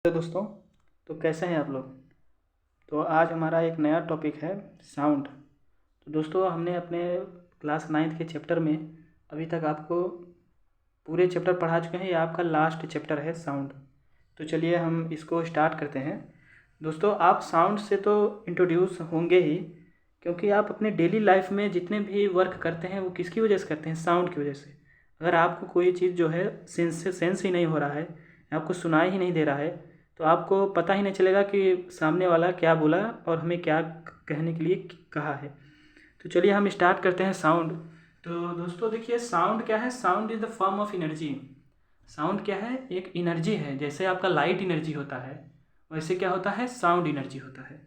Hello दोस्तों। तो कैसे हैं आप लोग। तो आज हमारा एक नया टॉपिक है साउंड। तो दोस्तों हमने अपने क्लास 9th के चैप्टर में अभी तक आपको पूरे चैप्टर पढ़ा चुके हैं। ये आपका लास्ट चैप्टर है साउंड। तो चलिए हम इसको स्टार्ट करते हैं। दोस्तों आप साउंड से तो इंट्रोड्यूस होंगे ही, क्योंकि आप अपने डेली लाइफ में जितने भी वर्क करते हैं वो किसकी वजह से करते हैं, साउंड की वजह से। अगर आपको कोई चीज़ जो है सेंस ही नहीं हो रहा है, आपको सुनाई ही नहीं दे रहा है, तो आपको पता ही नहीं चलेगा कि सामने वाला क्या बोला और हमें क्या कहने के लिए कहा है। तो चलिए हम स्टार्ट करते हैं साउंड। तो दोस्तों देखिए साउंड क्या है। Sound is the form of energy. Sound क्या है, एक एनर्जी है। जैसे आपका लाइट एनर्जी होता है, वैसे क्या होता है, साउंड एनर्जी होता है।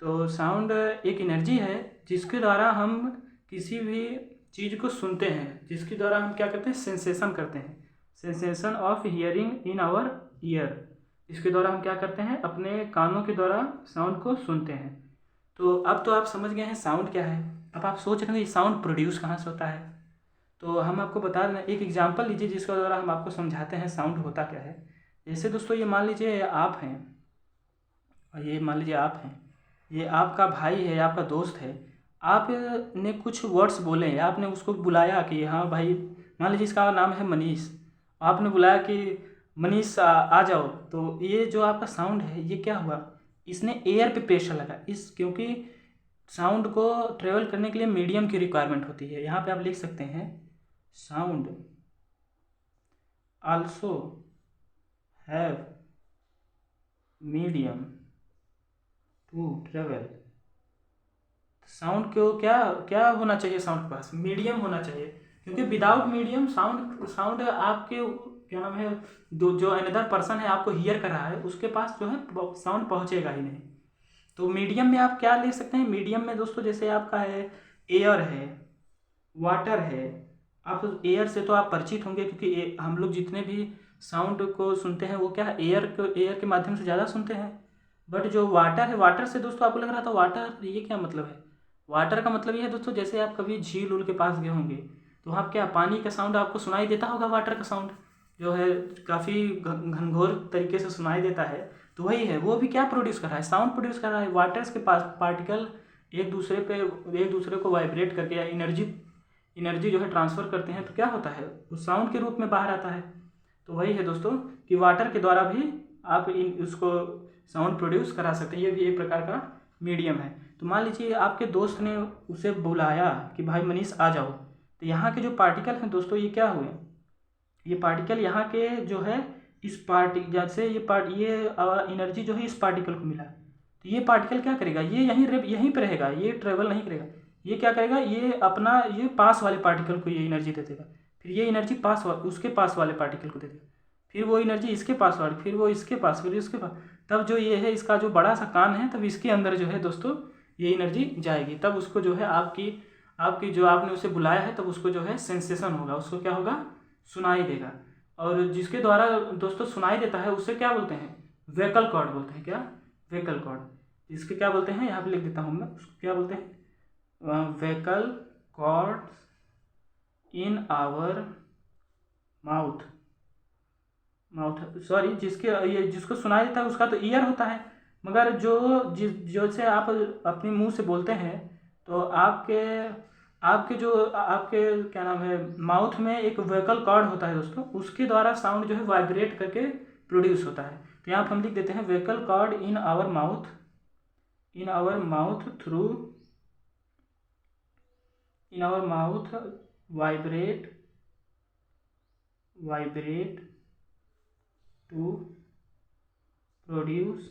तो साउंड एक एनर्जी है जिसके द्वारा हम किसी भी चीज़ को सुनते हैं, जिसके द्वारा हम क्या करते हैं, सेंसेशन करते हैं। Sensation of hearing in our ear. इसके द्वारा हम क्या करते हैं, अपने कानों के द्वारा साउंड को सुनते हैं। तो अब तो आप समझ गए हैं साउंड क्या है। अब आप सोच रहे हैं ये साउंड प्रोड्यूस कहाँ से होता है। तो हम आपको बता दें, एक एग्जांपल लीजिए जिसके द्वारा हम आपको समझाते हैं साउंड होता क्या है। जैसे दोस्तों ये मान लीजिए आप हैं, और ये मान लीजिए आप हैं, ये आपका भाई है, आपका दोस्त है। आपने कुछ वर्ड्स बोले हैं, आपने उसको बुलाया कि हाँ भाई, मान लीजिए इसका नाम है मनीष। आपने बुलाया कि मनीष आ जाओ। तो ये जो आपका साउंड है ये क्या हुआ, इसने एयर पे प्रेशर लगा। इस क्योंकि साउंड को ट्रेवल करने के लिए मीडियम की रिक्वायरमेंट होती है। यहाँ पे आप लिख सकते हैं sound also have medium to travel. Sound को क्या क्या होना चाहिए, साउंड के पास मीडियम होना चाहिए। क्योंकि विदाउट मीडियम साउंड साउंड आपके क्या नाम है, जो अनदर पर्सन है आपको हियर कर रहा है, उसके पास जो है साउंड पहुंचेगा ही नहीं। तो मीडियम में आप क्या ले सकते हैं, मीडियम में दोस्तों जैसे आपका है एयर है, वाटर है। आप एयर से तो आप परिचित होंगे, क्योंकि हम लोग जितने भी साउंड को सुनते हैं वो क्या है, एयर के माध्यम से ज़्यादा सुनते हैं। बट जो वाटर है, वाटर से दोस्तों आपको लग रहा था वाटर ये क्या मतलब है। वाटर का मतलब ये है दोस्तों, जैसे आप कभी झील उल के पास गए होंगे तो वहाँ क्या पानी का साउंड आपको सुनाई देता होगा। वाटर का साउंड जो है काफ़ी घनघोर तरीके से सुनाई देता है। तो वही है, वो भी क्या प्रोड्यूस कर रहा है, साउंड प्रोड्यूस कर रहा है। वाटर्स के पास पार्टिकल एक दूसरे को वाइब्रेट करके या एनर्जी जो है ट्रांसफ़र करते हैं, तो क्या होता है, वो साउंड के रूप में बाहर आता है। तो वही है दोस्तों कि वाटर के द्वारा भी आप उसको साउंड प्रोड्यूस करा सकते हैं। ये भी एक प्रकार का मीडियम है। तो मान लीजिए आपके दोस्त ने उसे बुलाया कि भाई मनीष आ जाओ। तो यहाँ के जो पार्टिकल हैं दोस्तों ये क्या हुए, ये पार्टिकल यहाँ के जो है इस जैसे ये एनर्जी जो है इस पार्टिकल को मिला। तो ये पार्टिकल क्या करेगा, ये यहीं पर रहेगा, ये ट्रेवल नहीं करेगा। ये क्या करेगा, ये अपना ये पास वाले पार्टिकल को ये एनर्जी दे देगा। फिर ये एनर्जी उसके पास वाले पार्टिकल को दे देगा। फिर वो एनर्जी इसके पास वाले, फिर वो इसके पास, फिर इसके पास। तब जो ये है इसका जो बड़ा सा कान है, तब इसके अंदर जो है दोस्तों ये एनर्जी जाएगी। तब उसको जो है आपकी आपकी जो आपने उसे बुलाया है, तब उसको जो है सेंसेशन होगा, उसको क्या होगा, सुनाई देगा। और जिसके द्वारा दोस्तों सुनाई देता है उसे क्या बोलते हैं, वेकल कॉर्ड बोलते हैं। क्या, वेकल कॉर्ड। इसके क्या बोलते हैं, यहाँ पे लिख देता हूँ मैं, उसको क्या बोलते हैं, vocal cord in our mouth. Sorry, जिसको सुनाई देता है उसका तो ईयर होता है। मगर जैसे आप अपने मुंह से बोलते हैं, तो आपके आपके जो आपके क्या नाम है, माउथ में एक वोकल कॉर्ड होता है दोस्तों, उसके द्वारा साउंड जो है वाइब्रेट करके प्रोड्यूस होता है। तो यहाँ पर हम लिख देते हैं vocal cord in our mouth, in our mouth through, in our mouth vibrate to produce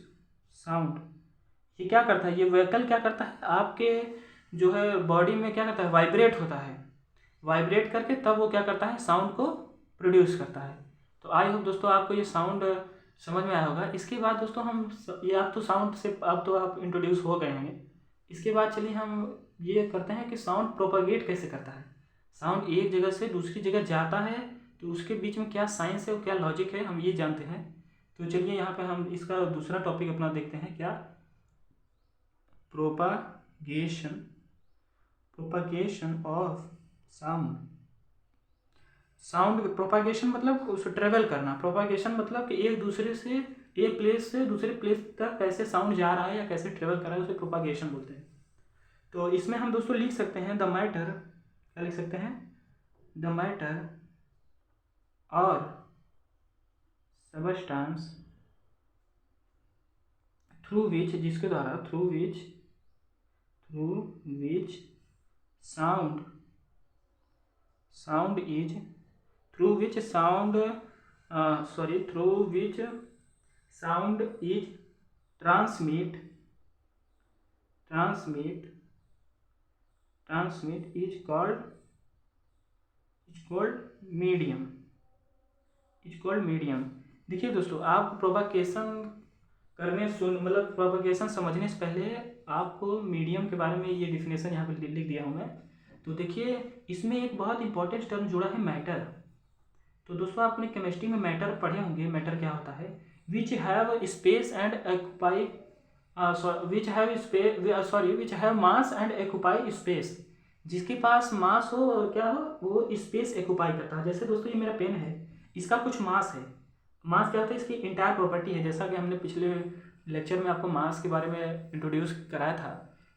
sound. ये क्या करता है, ये व्हीकल क्या करता है, आपके जो है बॉडी में क्या करता है, वाइब्रेट होता है। वाइब्रेट करके तब वो क्या करता है, साउंड को प्रोड्यूस करता है। तो आई होप दोस्तों आपको ये साउंड समझ में आया होगा। इसके बाद दोस्तों हम ये आप तो साउंड से अब तो आप इंट्रोड्यूस हो गए होंगे। इसके बाद चलिए हम ये करते हैं कि साउंड प्रोपागेट कैसे करता है। साउंड एक जगह से दूसरी जगह जाता है, तो उसके बीच में क्या साइंस है और क्या लॉजिक है, हम ये जानते हैं। तो चलिए यहाँ पे हम इसका दूसरा टॉपिक अपना देखते हैं, क्या, propagation of sound. Sound propagation मतलब उसे ट्रेवल करना, प्रोपागेशन मतलब कि एक दूसरे से एक प्लेस से दूसरे प्लेस तक कैसे साउंड जा रहा है या कैसे ट्रेवल कर रहा है उसे प्रोपागेशन बोलते हैं। तो इसमें हम दोस्तों लिख सकते हैं द मैटर, क्या लिख सकते हैं, द मैटर और सबस्टांस थ्रू विच, जिसके द्वारा through which sound is through which sound is transmit is called medium. देखिए दोस्तों, आप प्रोपागेशन मतलब प्रोपागेशन समझने से पहले आपको मीडियम के बारे में ये डिफिनेशन यहाँ पे लिख दिया हूँ मैं। तो देखिए, इसमें एक बहुत इंपॉर्टेंट टर्म जुड़ा है, मैटर। तो दोस्तों, आपने केमिस्ट्री में मैटर पढ़े होंगे। मैटर क्या होता है? Which have space and occupy which have mass and occupy space, जिसके पास मास हो और क्या हो, वो स्पेस ऑक्यूपाई करता है। जैसे दोस्तों, ये मेरा पेन है, इसका कुछ मास है। मास क्या होता है? इसकी इंटायर प्रॉपर्टी है। जैसा कि हमने पिछले लेक्चर में आपको मास के बारे में इंट्रोड्यूस कराया था।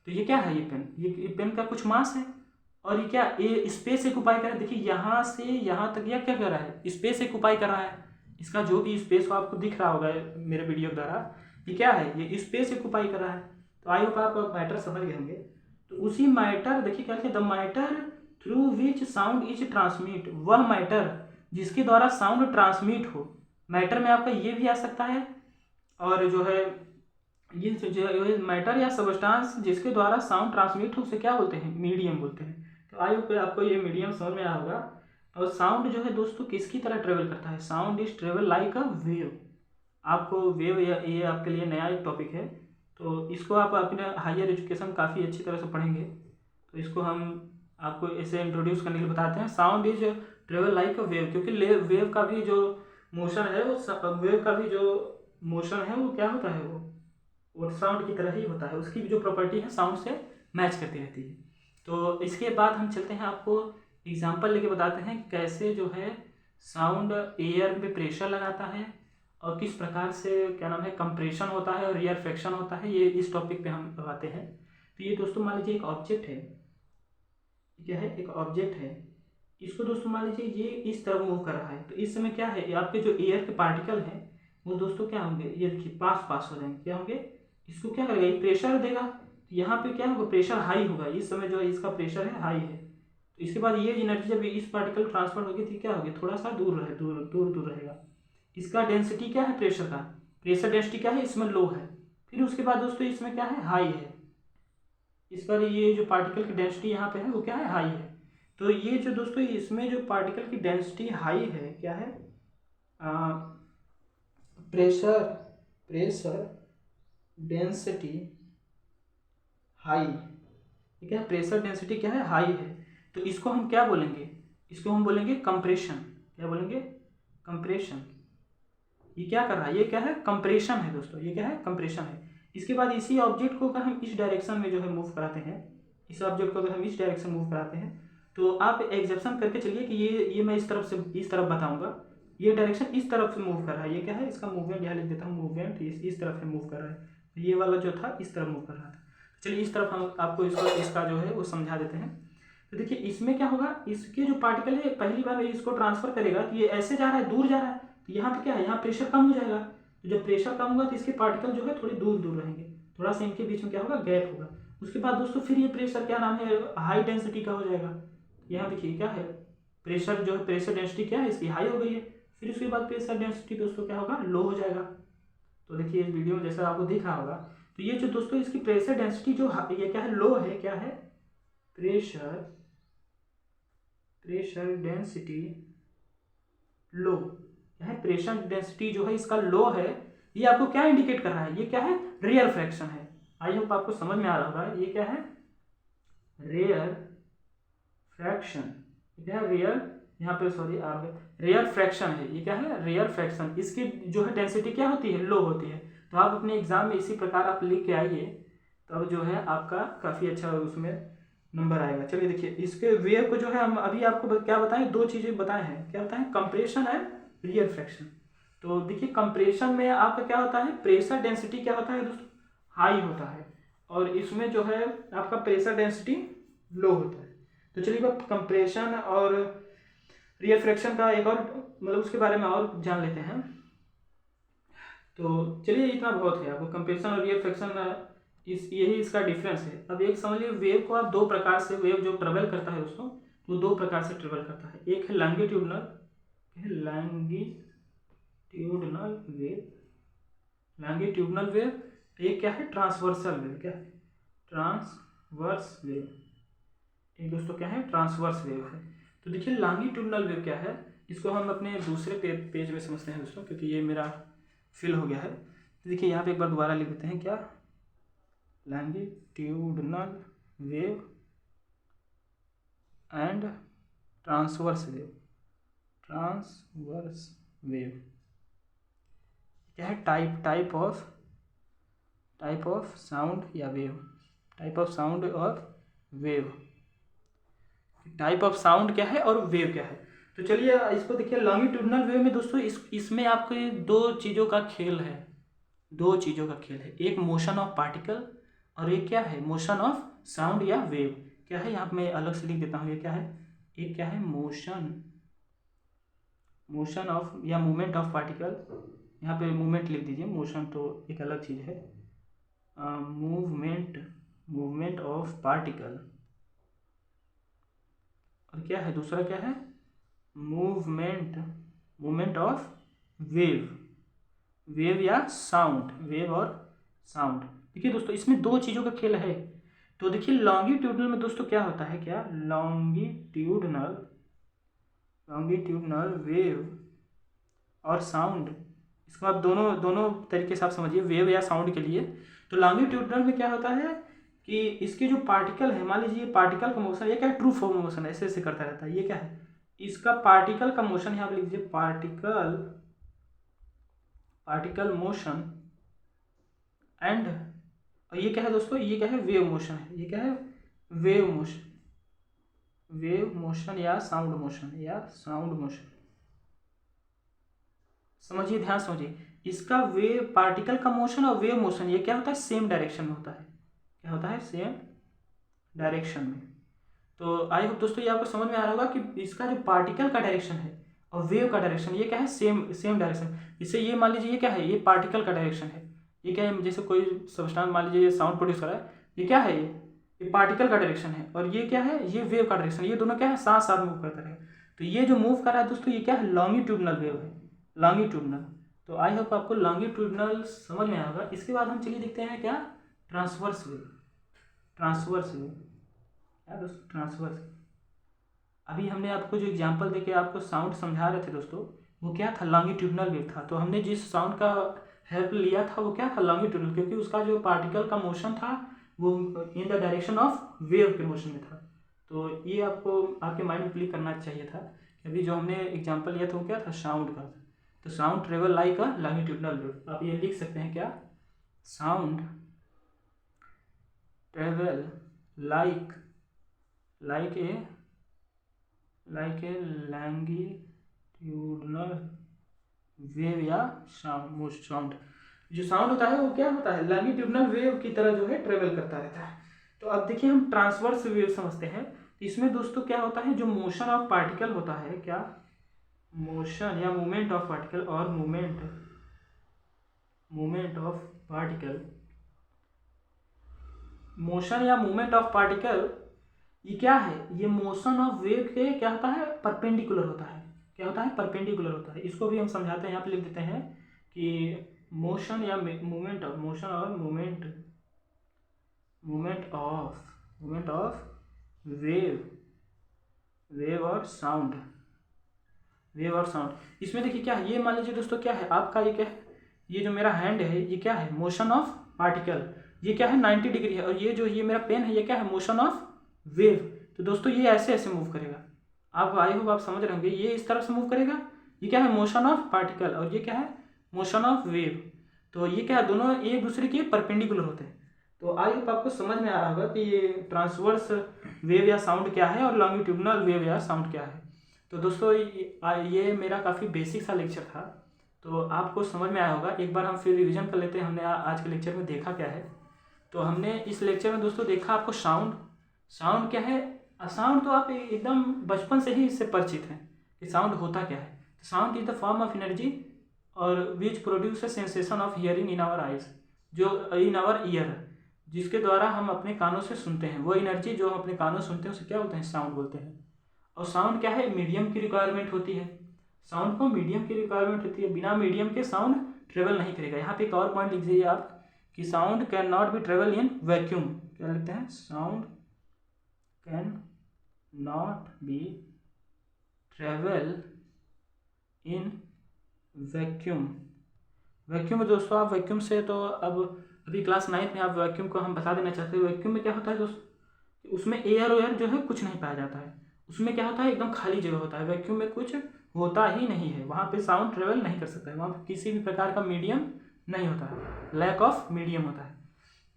तो ये क्या है? ये पेन का कुछ मास है। और ये क्या, ये स्पेस ऑक्यूपाई कर रहा है। देखिए, यहाँ से यहाँ तक यह क्या कर रहा है? स्पेस ऑक्यूपाई कर रहा है। इसका जो भी स्पेस हो आपको दिख रहा होगा मेरे वीडियो द्वारा, ये क्या है? ये स्पेस ऑक्यूपाई कर रहा है। तो आई होप आप मैटर समझ गए होंगे। तो उसी मैटर, देखिए क्या लिखे, the matter through which sound is transmit, वह मैटर जिसके द्वारा साउंड ट्रांसमिट हो। मैटर में आपका ये भी आ सकता है, और जो है ये जो मैटर या सबस्टांस जिसके द्वारा साउंड ट्रांसमिट हो उसे क्या बोलते हैं? मीडियम बोलते हैं। तो आई होप आपको ये मीडियम समझ में आया होगा। और साउंड जो है दोस्तों किसकी तरह ट्रेवल करता है? Sound is travel like a wave. आपको वेव, ये आपके लिए नया एक टॉपिक है, तो इसको आप अपने हायर एजुकेशन काफ़ी अच्छी तरह से पढ़ेंगे। तो इसको हम आपको ऐसे इंट्रोड्यूस करने के लिए बताते हैं। Sound is travel like a wave, क्योंकि वेव का भी जो मोशन है वो क्या होता है, वो साउंड की तरह ही होता है। उसकी जो प्रॉपर्टी है साउंड से मैच करती रहती है। तो इसके बाद हम चलते हैं, आपको एग्जांपल लेके बताते हैं कैसे जो है साउंड एयर में प्रेशर लगाता है और किस प्रकार से क्या नाम है कंप्रेशन होता है और रेयरफेक्शन होता है। ये इस टॉपिक पे हम बताते हैं। तो ये दोस्तों मान लीजिए एक ऑब्जेक्ट है, क्या है? एक ऑब्जेक्ट है। इसको दोस्तों मान लीजिए ये इस तरफ मूव कर रहा है। तो इस समय क्या है, आपके जो एयर के पार्टिकल हैं वो दोस्तों क्या होंगे, ये देखिए पास हो जाएंगे। क्या होंगे? इसको क्या करेगा, ये प्रेशर देगा। तो यहाँ पे क्या होगा, प्रेशर हाई होगा। इस समय जो इसका प्रेशर है हाई है। तो इसके बाद ये एनर्जी जब इस पार्टिकल ट्रांसफर होगी तो क्या होगी, थोड़ा सा दूर रहेगा। इसका डेंसिटी क्या है, प्रेशर का प्रेशर डेंसिटी क्या है, इसमें लो है। फिर उसके बाद दोस्तों इसमें क्या है, हाई है। इस पर ये जो पार्टिकल की डेंसिटी यहाँ पे है वो क्या है, हाई है। तो ये जो दोस्तों इसमें जो पार्टिकल की डेंसिटी हाई है, क्या है, प्रेशर डेंसिटी हाई। ठीक है, प्रेशर डेंसिटी क्या है, हाई है। तो इसको हम क्या बोलेंगे, इसको हम बोलेंगे कंप्रेशन। क्या बोलेंगे, कंप्रेशन। ये क्या कर रहा है, ये क्या है, कंप्रेशन है दोस्तों। ये क्या है, कंप्रेशन है। इसके बाद इसी ऑब्जेक्ट को अगर हम इस डायरेक्शन में जो है मूव कराते हैं, इस ऑब्जेक्ट को अगर हम इस डायरेक्शन मूव कराते हैं, तो आप एग्जेप्शन करके चलिए कि ये मैं इस तरफ से इस तरफ बताऊंगा, ये डायरेक्शन इस तरफ से मूव कर रहा है। ये क्या है, इसका मूवमेंट यहाँ लिख देता हूँ, मूवमेंट इस तरफ से मूव कर रहा है। ये वाला जो था इस तरफ मूव कर रहा था। चलिए इस तरफ हम आपको इसका जो है वो समझा देते हैं। तो देखिए इसमें क्या होगा, इसके जो पार्टिकल है पहली बार इसको ट्रांसफर करेगा तो ये ऐसे जा रहा है, दूर जा रहा है। तो यहाँ पे क्या है, यहाँ प्रेशर कम हो जाएगा। तो जब प्रेशर कम होगा तो इसके पार्टिकल जो है थोड़ी दूर रहेंगे, थोड़ा सा इनके बीच में क्या होगा, गैप होगा। उसके बाद दोस्तों फिर ये प्रेशर क्या नाम है, हाई डेंसिटी का हो जाएगा। यहाँ देखिए क्या है, प्रेशर जो है, प्रेशर डेंसिटी क्या है इसकी, हाई हो गई है। फिर उसके बाद प्रेशर डेंसिटी दोस्तों क्या होगा, लो हो जाएगा। तो देखिए इस वीडियो में जैसा आपको दिख रहा होगा, तो ये जो दोस्तों इसकी प्रेशर डेंसिटी जो ये क्या है, लो है। क्या है, प्रेशर डेंसिटी लो। क्या है, प्रेशर डेंसिटी जो है इसका लो है। ये आपको क्या इंडिकेट कर रहा है, ये क्या है, रेयर फ्रैक्शन है। आई होप आपको समझ में आ रहा होगा। ये क्या है, रेयर फ्रैक्शन। क्या है, यहाँ पे सॉरी आ गए, रेयर फ्रैक्शन है। ये क्या है, रेयर फ्रैक्शन। इसकी जो है डेंसिटी क्या होती है, लो होती है। तो आप अपने एग्जाम में इसी प्रकार आप लिख के आइए, तब जो है आपका काफ़ी अच्छा उसमें नंबर आएगा। चलिए देखिए इसके वेव को जो है हम अभी आपको क्या बताएं, दो चीज़ें बताए हैं। क्या बताएं, कंप्रेशन एंड रेयर फ्रैक्शन। तो देखिए कंप्रेशन में आपका क्या होता है, प्रेशर डेंसिटी क्या होता है दोस्तों, हाई होता है, और इसमें जो है आपका प्रेशर डेंसिटी लो होता है। तो चलिए अब कंप्रेशन और रिफ्रैक्शन का एक और मतलब उसके बारे में और जान लेते हैं। तो चलिए इतना बहुत है, आपको कंप्रेशन और रिफ्रैक्शन यही इसका डिफरेंस है। अब एक समझ लीजिए वेव को आप दो प्रकार से, वेव जो ट्रेवल करता है दोस्तों वो दो प्रकार से ट्रेवल करता है। एक है लॉन्गिट्यूडनल वेव, लॉन्गिट्यूडनल वेव। एक क्या है, ट्रांसवर्सल वेव। क्या है, ट्रांसवर्स वेव। एक दोस्तों क्या है, ट्रांसवर्स वेव है। तो देखिए लॉन्गिट्यूडनल वेव क्या है, इसको हम अपने दूसरे पेज में समझते हैं दोस्तों, क्योंकि ये मेरा फिल हो गया है। तो देखिए यहाँ पे एक बार दोबारा लिख देते हैं, क्या, longitudinal wave and transverse wave. Transverse wave क्या है, टाइप ऑफ साउंड या वेव, टाइप ऑफ साउंड और वेव। टाइप ऑफ साउंड क्या है और वेव क्या है। तो चलिए इसको देखिए, लॉन्गिट्यूडनल वेव में दोस्तों इसमें आपके दो चीज़ों का खेल है, दो चीज़ों का खेल है। एक मोशन ऑफ पार्टिकल और एक क्या है, मोशन ऑफ साउंड या वेव। क्या है, यहाँ पे मैं अलग से लिख देता हूँ, ये क्या है, एक क्या है, मोशन ऑफ या मूवमेंट ऑफ पार्टिकल। यहाँ पे मूवमेंट लिख दीजिए, मोशन तो एक अलग चीज़ है। मूवमेंट ऑफ पार्टिकल, और क्या है दूसरा, क्या है, मूवमेंट ऑफ वेव या साउंड, वेव और साउंड। देखिए दोस्तों इसमें दो चीज़ों का खेल है। तो देखिए लॉन्गिट्यूडनल में दोस्तों क्या होता है, क्या, लॉन्गिट्यूडनल वेव और साउंड, इसको आप दोनों तरीके से आप समझिए, वेव या साउंड के लिए। तो लॉन्गिट्यूडनल में क्या होता है कि इसके जो पार्टिकल है, मान लीजिए पार्टिकल का मोशन, ये क्या है, ट्रू फॉर्म मोशन, ऐसे ऐसे करता रहता है। ये क्या है, इसका पार्टिकल का मोशन, यहाँ पे लिख दीजिए पार्टिकल मोशन एंड, और ये क्या है दोस्तों, ये क्या है, वेव मोशन है। ये क्या है, वेव मोशन या साउंड मोशन। समझिए, ध्यान समझिए, इसका वेव, पार्टिकल का मोशन और वेव मोशन, ये क्या होता है, सेम डायरेक्शन में होता है। क्या होता है, सेम डायरेक्शन में। तो आई होप दोस्तों ये आपको समझ में आ रहा होगा कि इसका जो पार्टिकल का डायरेक्शन है और वेव का डायरेक्शन, ये क्या है, सेम डायरेक्शन। इससे ये मान लीजिए, ये क्या है, ये पार्टिकल का डायरेक्शन है। ये क्या है, जैसे कोई सब्सटेंस मान लीजिए ये साउंड प्रोड्यूस कर रहा है, ये क्या है, ये पार्टिकल का डायरेक्शन है, और ये क्या है, ये वेव का डायरेक्शन। ये दोनों क्या है, साथ साथ मूव करते रहे। तो ये जो मूव कर रहा है दोस्तों, ये क्या है, लॉन्गिट्यूडनल वेव है, लॉन्गिट्यूडनल। तो आई होप आपको लॉन्गिट्यूडनल समझ में आएगा। इसके बाद हम चलिए देखते हैं, क्या, ट्रांसवर्स वेव। क्या दोस्तों, ट्रांसवर्स। अभी हमने आपको जो एग्जांपल देके आपको साउंड समझा रहे थे दोस्तों, वो क्या था, लॉन्गिट्यूडनल वेव था। तो हमने जिस साउंड का हेल्प लिया था वो क्या था, लॉन्गिट्यूडनल, क्योंकि उसका जो पार्टिकल का मोशन था वो in the direction of wave के मोशन में था। तो ये आपको आपके माइंड में क्लिक करना चाहिए था। अभी जो हमने एग्जाम्पल लिया था वो क्या था, साउंड का। तो sound travel like a longitudinal wave. आप ये लिख सकते हैं, क्या, sound travel like a longitudinal wave या साउंड। जो साउंड होता है वो क्या होता है, लॉन्गिट्यूडनल वेव की तरह जो है ट्रेवल करता रहता है। तो अब देखिए हम ट्रांसवर्स वेव समझते हैं। तो इसमें दोस्तों क्या होता है, जो मोशन ऑफ पार्टिकल होता है, क्या, मोशन या मूवमेंट ऑफ पार्टिकल और मूवमेंट ऑफ पार्टिकल, मोशन या मूवमेंट ऑफ पार्टिकल, ये क्या है, ये मोशन ऑफ वेव के क्या होता है, परपेंडिकुलर होता है। क्या होता है, परपेंडिकुलर होता है। इसको भी हम समझाते हैं, यहाँ पे लिख देते हैं कि मोशन या मूवमेंट ऑफ, मोशन और मूवमेंट ऑफ वेव और साउंड, इसमें देखिए क्या है, ये मान लीजिए दोस्तों क्या है आपका, ये क्या है, ये जो मेरा हैंड है ये क्या है, मोशन ऑफ पार्टिकल, ये क्या है 90 डिग्री है, और ये जो ये मेरा पेन है ये क्या है, मोशन ऑफ वेव। तो दोस्तों ये ऐसे ऐसे मूव करेगा। आप आई होप आप समझ रहे होंगे, ये इस तरह से मूव करेगा, ये क्या है, मोशन ऑफ पार्टिकल, और ये क्या है, मोशन ऑफ वेव। तो ये क्या है, दोनों एक दूसरे के परपेंडिकुलर होते हैं। तो आई होप आपको समझ में आ रहा होगा कि ये ट्रांसवर्स वेव या साउंड क्या है और लॉन्गिट्यूडनल वेव या साउंड क्या है। तो दोस्तों ये मेरा काफ़ी बेसिक सा लेक्चर था। तो आपको समझ में आया होगा। एक बार हम फिर रिवीजन कर लेते हैं, हमने आज के लेक्चर में देखा क्या है। तो हमने इस लेक्चर में दोस्तों देखा आपको साउंड क्या है। साउंड तो आप एकदम बचपन से ही इससे परिचित हैं कि साउंड होता क्या है। Sound is the form of energy और which produce a sensation of hearing in our eyes, जो इन आवर ईयर, जिसके द्वारा हम अपने कानों से सुनते हैं। वो एनर्जी जो हम अपने कानों से सुनते हैं उसे क्या बोलते हैं, साउंड बोलते हैं। और साउंड क्या है, मीडियम की रिक्वायरमेंट होती है। साउंड को मीडियम की रिक्वायरमेंट होती है, बिना मीडियम के साउंड ट्रेवल नहीं करेगा। यहाँ पे एक और पॉइंट लिख दीजिए आप कि sound can not be travel in vacuum. क्या लिखते हैं, sound can not be travel in vacuum. Vacuum में दोस्तों आप वैक्यूम से तो अब अभी क्लास 9 में आप वैक्यूम को हम बता देना चाहते हैं। वैक्यूम में क्या होता है दोस्तों, उसमें एयर जो है कुछ नहीं पाया जाता है। उसमें क्या होता है, एकदम खाली जगह होता है। वैक्यूम में कुछ होता ही नहीं है, वहाँ पे साउंड ट्रेवल नहीं कर सकता है, वहाँ पे किसी भी प्रकार का मीडियम नहीं होता है, लैक ऑफ मीडियम होता है।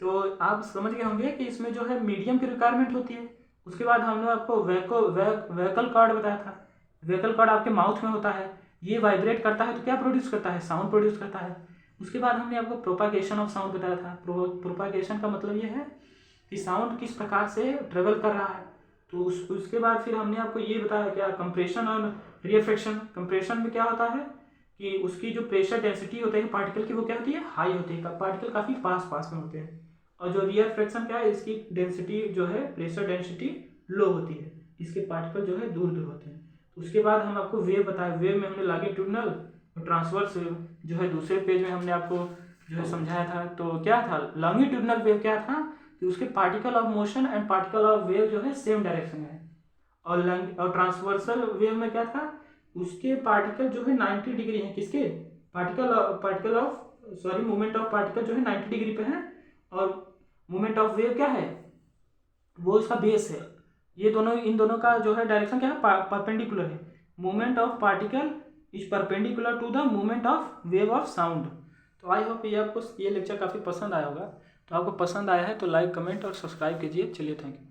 तो आप समझ गए होंगे कि इसमें जो है मीडियम की रिक्वायरमेंट होती है। उसके बाद हमने आपको वैकल कॉर्ड बताया था। वैकल कॉर्ड आपके माउथ में होता है, ये वाइब्रेट करता है तो क्या प्रोड्यूस करता है, साउंड प्रोड्यूस करता है। उसके बाद हमने आपको प्रोपागेशन ऑफ साउंड बताया था। प्रोपागेशन का मतलब ये है कि साउंड किस प्रकार से ट्रेवल कर रहा है। तो उसके बाद फिर हमने आपको ये बताया क्या, कंप्रेशन और रिफ्रैक्शन। कंप्रेशन में क्या होता है कि उसकी जो प्रेशर डेंसिटी होता है पार्टिकल की, वो क्या होती है, हाई होती है, पार्टिकल काफ़ी पास में होते हैं। और जो रिफ्रैक्शन क्या है, इसकी डेंसिटी जो है, प्रेशर डेंसिटी लो होती है, इसके पार्टिकल जो है दूर होते हैं। उसके बाद हम आपको वेव बताया। वेव में हमने लॉन्गिट्यूडिनल और ट्रांसवर्स वेव जो है दूसरे पेज में हमने आपको जो है समझाया था। तो क्या था, लॉन्गिट्यूडिनल वेव क्या था कि उसके particle of motion and particle of wave जो है सेम डायरेक्शन में है। और ट्रांसवर्सल वेव में क्या था, उसके पार्टिकल जो है 90 डिग्री है, किसके, मूवमेंट ऑफ पार्टिकल जो है 90 डिग्री पे है। और मूवमेंट ऑफ वेव क्या है, वो उसका बेस है। ये दोनों, इन दोनों का जो है डायरेक्शन क्या है, परपेंडिकुलर है। Movement of particle is perpendicular to the movement of wave of sound. तो आई होप ये आपको ये लेक्चर काफ़ी पसंद आया होगा। तो आपको पसंद आया है तो लाइक, कमेंट और सब्सक्राइब कीजिए। चलिए, थैंक यू।